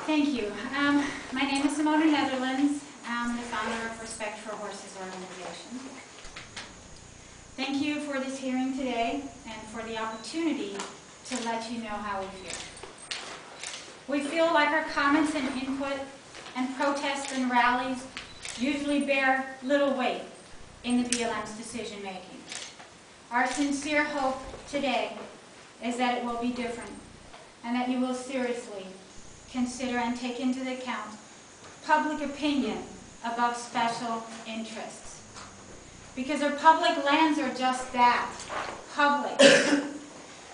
Thank you. My name is Simone. I'm the founder of Respect for Horses organization. Thank you for this hearing today and for the opportunity to let you know how we feel. We feel like our comments and input and protests and rallies usually bear little weight in the BLM's decision making. Our sincere hope today is that it will be different and that you will seriously consider and take into account public opinion above special interests. Because our public lands are just that, public.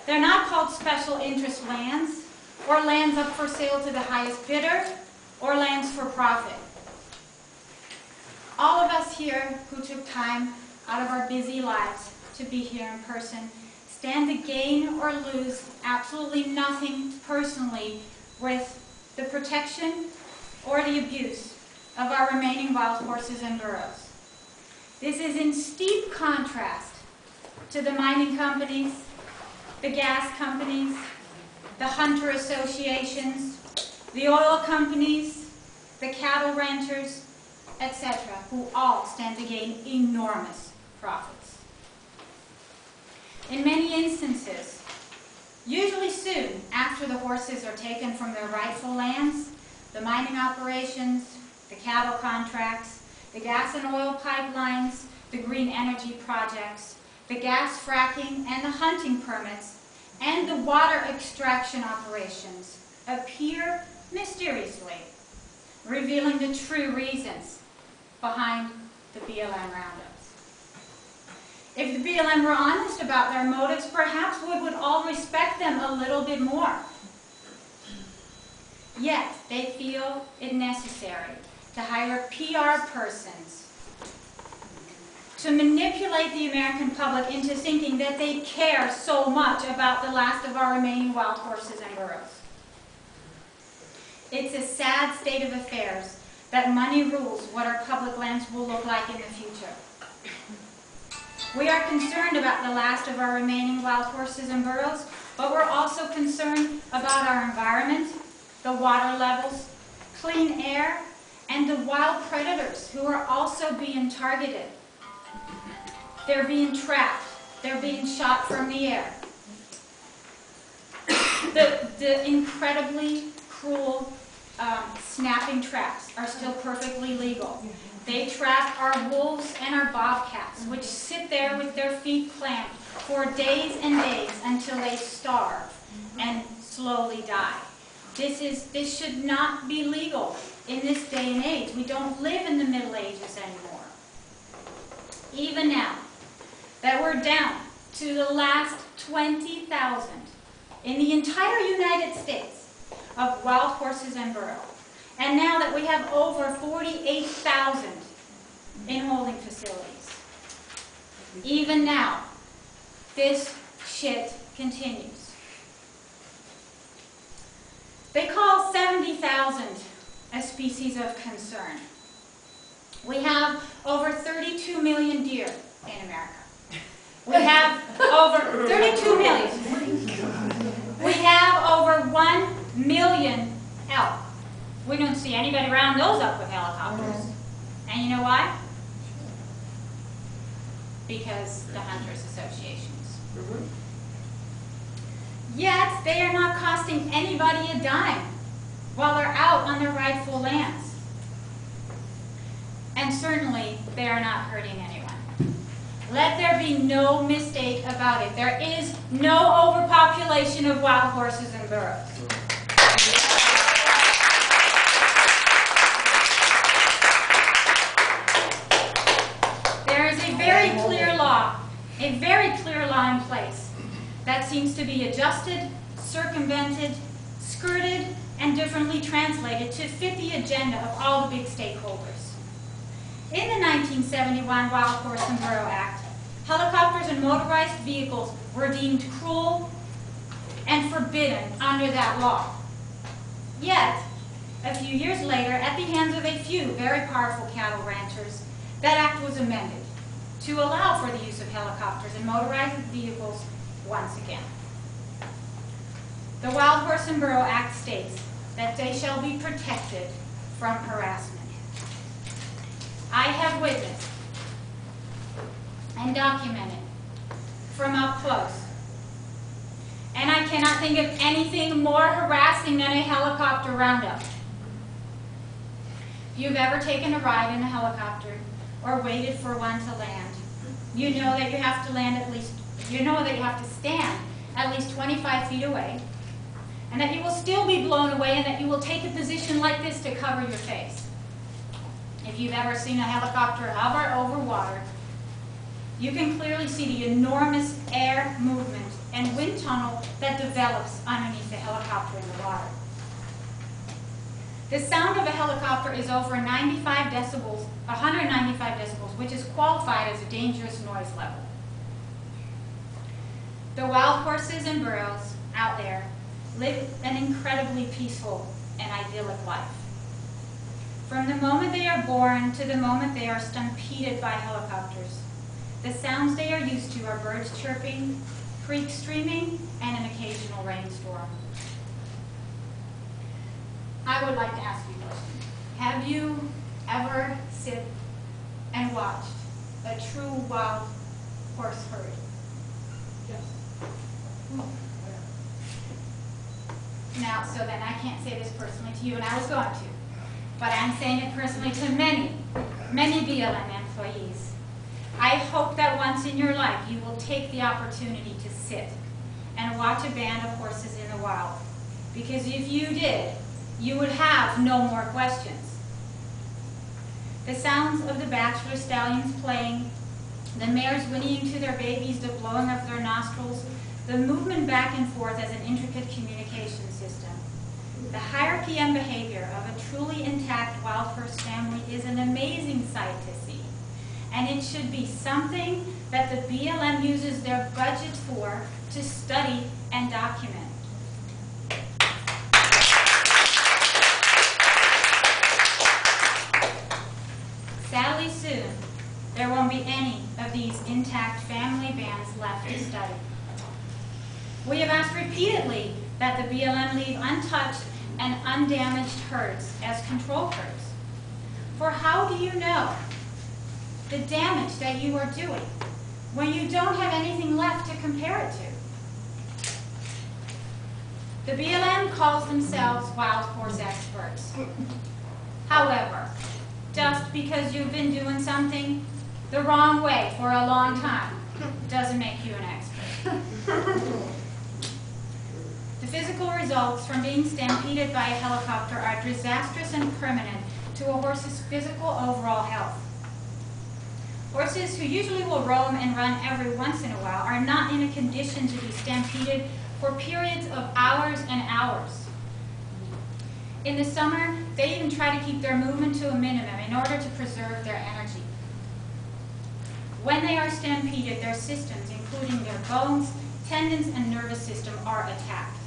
They're not called special interest lands or lands up for sale to the highest bidder or lands for profit. All of us here who took time out of our busy lives to be here in person stand to gain or lose absolutely nothing personally with the protection or the abuse of our remaining wild horses and burros. This is in steep contrast to the mining companies, the gas companies, the hunter associations, the oil companies, the cattle ranchers, etc., who all stand to gain enormous profits. In many instances, usually soon after the horses are taken from their rightful lands, the mining operations, the cattle contracts, the gas and oil pipelines, the green energy projects, the gas fracking and the hunting permits, and the water extraction operations appear mysteriously, revealing the true reasons behind the BLM roundups. If the BLM were honest about their motives, perhaps we would all respect them a little bit more. Yet, they feel it necessary to hire PR persons to manipulate the American public into thinking that they care so much about the last of our remaining wild horses and burros. It's a sad state of affairs that money rules what our public lands will look like in the future. We are concerned about the last of our remaining wild horses and burros, but we're also concerned about our environment, the water levels, clean air, and the wild predators who are also being targeted. They're being trapped. They're being shot from the air. The incredibly cruel snapping traps are still perfectly legal. They trap our wolves and our bobcats, which sit there with their feet clamped for days and days until they starve and slowly die. This should not be legal in this day and age. We don't live in the Middle Ages anymore. Even now that we're down to the last 20,000 in the entire United States of wild horses and burro, and now that we have over 48,000 in holding facilities, even now, this shit continues. They call 70,000 a species of concern. We have over 32 million deer in America. We have over 32 million. We have over 1 million elk. We don't see anybody round those up with helicopters. And you know why? Because the hunters associations. Yet, they are not costing anybody a dime while they're out on their rightful lands. And certainly, they are not hurting anyone. Let there be no mistake about it. There is no overpopulation of wild horses and burros. There is a very clear law in place that seems to be adjusted, circumvented, skirted, and differently translated to fit the agenda of all the big stakeholders. In the 1971 Wild Horse and Burro Act, helicopters and motorized vehicles were deemed cruel and forbidden under that law. Yet, a few years later, at the hands of a few very powerful cattle ranchers, that act was amended to allow for the use of helicopters and motorized vehicles once again. The Wild Horse and Burro Act states that they shall be protected from harassment. I have witnessed and documented from up close, and I cannot think of anything more harassing than a helicopter roundup. If you've ever taken a ride in a helicopter or waited for one to land, you know that you have to land at least, you know that you have to stand at least 25 feet away, and that you will still be blown away, and that you will take a position like this to cover your face. If you've ever seen a helicopter hover over water, you can clearly see the enormous air movement and wind tunnel that develops underneath the helicopter in the water. The sound of a helicopter is over 95 decibels, 195 decibels, which is qualified as a dangerous noise level. The wild horses and burros out there live an incredibly peaceful and idyllic life. From the moment they are born to the moment they are stampeded by helicopters, the sounds they are used to are birds chirping, creeks streaming, and an occasional rainstorm. I would like to ask you a question. Have you ever sit and watched a true wild horse herd? Yes. Now, so then I can't say this personally to you, and I was going to, but I'm saying it personally to many, many BLM employees. I hope that once in your life you will take the opportunity to sit and watch a band of horses in the wild. Because if you did, you would have no more questions. The sounds of the bachelor stallions playing, the mares whinnying to their babies, the blowing of their nostrils, the movement back and forth as an intricate communication system. The hierarchy and behavior of a truly intact wild horse family is an amazing sight to see. And it should be something that the BLM uses their budget for to study and document. Sadly soon, there won't be any of these intact family bands left to study. We have asked repeatedly that the BLM leave untouched and undamaged herds as control herds. For how do you know the damage that you are doing when you don't have anything left to compare it to? The BLM calls themselves wild horse experts. However, just because you've been doing something the wrong way for a long time doesn't make you an expert. The physical results from being stampeded by a helicopter are disastrous and permanent to a horse's physical overall health. Horses who usually will roam and run every once in a while are not in a condition to be stampeded for periods of hours and hours. In the summer, they even try to keep their movement to a minimum in order to preserve their energy. When they are stampeded, their systems, including their bones, tendons, and nervous system, are attacked.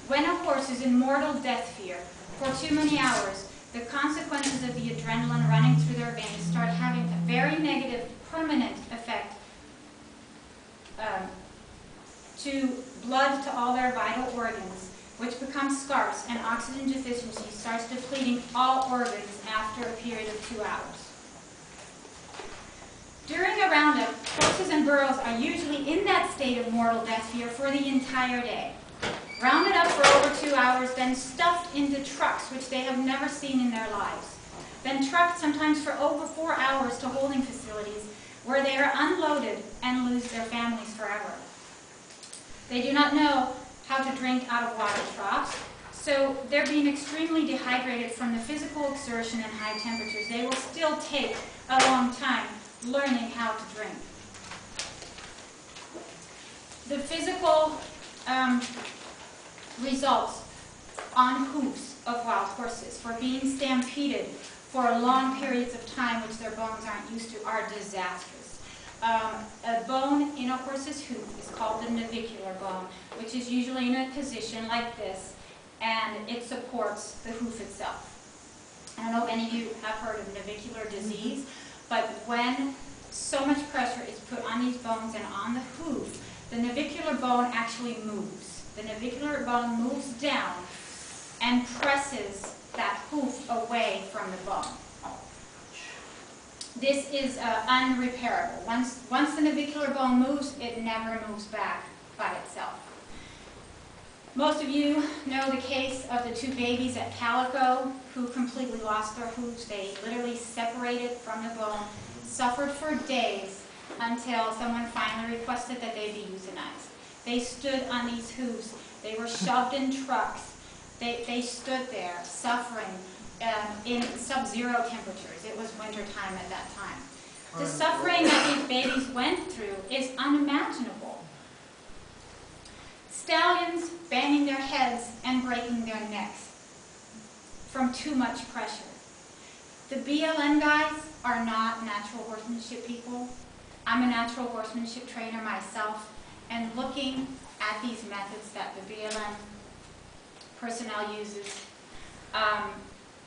When a horse is in mortal death fear for too many hours, the consequences of the adrenaline running through their veins start having a very negative, permanent effect to blood to all their vital organs, which become scarce, and oxygen deficiency starts depleting all organs after a period of 2 hours. During a roundup, horses and burros are usually in that state of mortal death fear for the entire day. Rounded up for over 2 hours, then stuffed into trucks which they have never seen in their lives. Then trucked sometimes for over 4 hours to holding facilities where they are unloaded and lose their families forever. They do not know how to drink out of water troughs, so they're being extremely dehydrated from the physical exertion and high temperatures. They will still take a long time learning how to drink. The physical results on hooves of wild horses for being stampeded for long periods of time, which their bones aren't used to, are disastrous. A bone in a horse's hoof is called the navicular bone, which is usually in a position like this, and it supports the hoof itself. I don't know if any of you have heard of navicular disease, but when so much pressure is put on these bones and on the hoof, the navicular bone actually moves. The navicular bone moves down and presses that hoof away from the bone. This is unrepairable. Once the navicular bone moves, it never moves back by itself. Most of you know the case of the two babies at Calico who completely lost their hooves. They literally separated from the bone, suffered for days until someone finally requested that they be euthanized. They stood on these hooves. They were shoved in trucks. They stood there suffering in sub-zero temperatures. It was winter time at that time. The suffering that these babies went through is unimaginable. Stallions banging their heads and breaking their necks from too much pressure. The BLM guys are not natural horsemanship people. I'm a natural horsemanship trainer myself, and looking at these methods that the BLM personnel uses,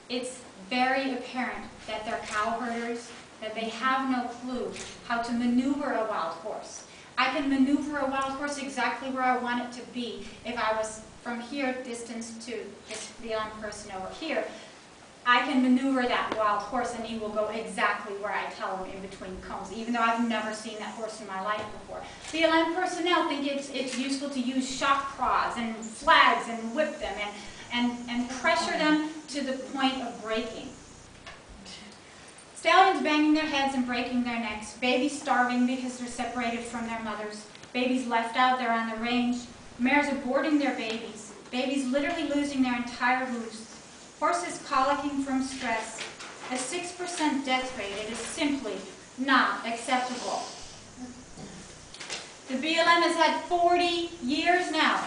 it's very apparent that they're cow herders, that they have no clue how to maneuver a wild horse. I can maneuver a wild horse exactly where I want it to be. If I was from here, distance to this BLM person over here, I can maneuver that wild horse and he will go exactly where I tell him in between cones, even though I've never seen that horse in my life before. BLM personnel think it's useful to use shock craws and flags and whip them and pressure them to the point of breaking. Stallions banging their heads and breaking their necks, babies starving because they're separated from their mothers, babies left out there on the range, mares aborting their babies, babies literally losing their entire hooves, horses colicking from stress, a 6% death rate. It is simply not acceptable. The BLM has had 40 years now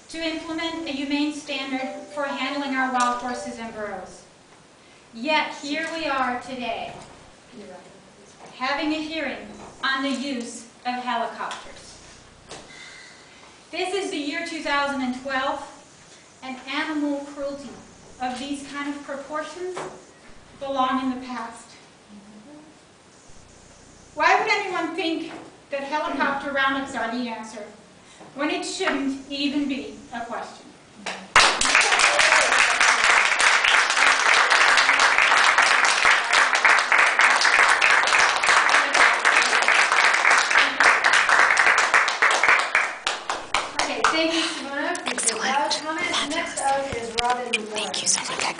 to implement a humane standard for handling our wild horses and burros. Yet here we are today, having a hearing on the use of helicopters. This is the year 2012, and animal cruelty of these kind of proportions belong in the past. Why would anyone think that helicopter roundups are the answer when it shouldn't even be a question?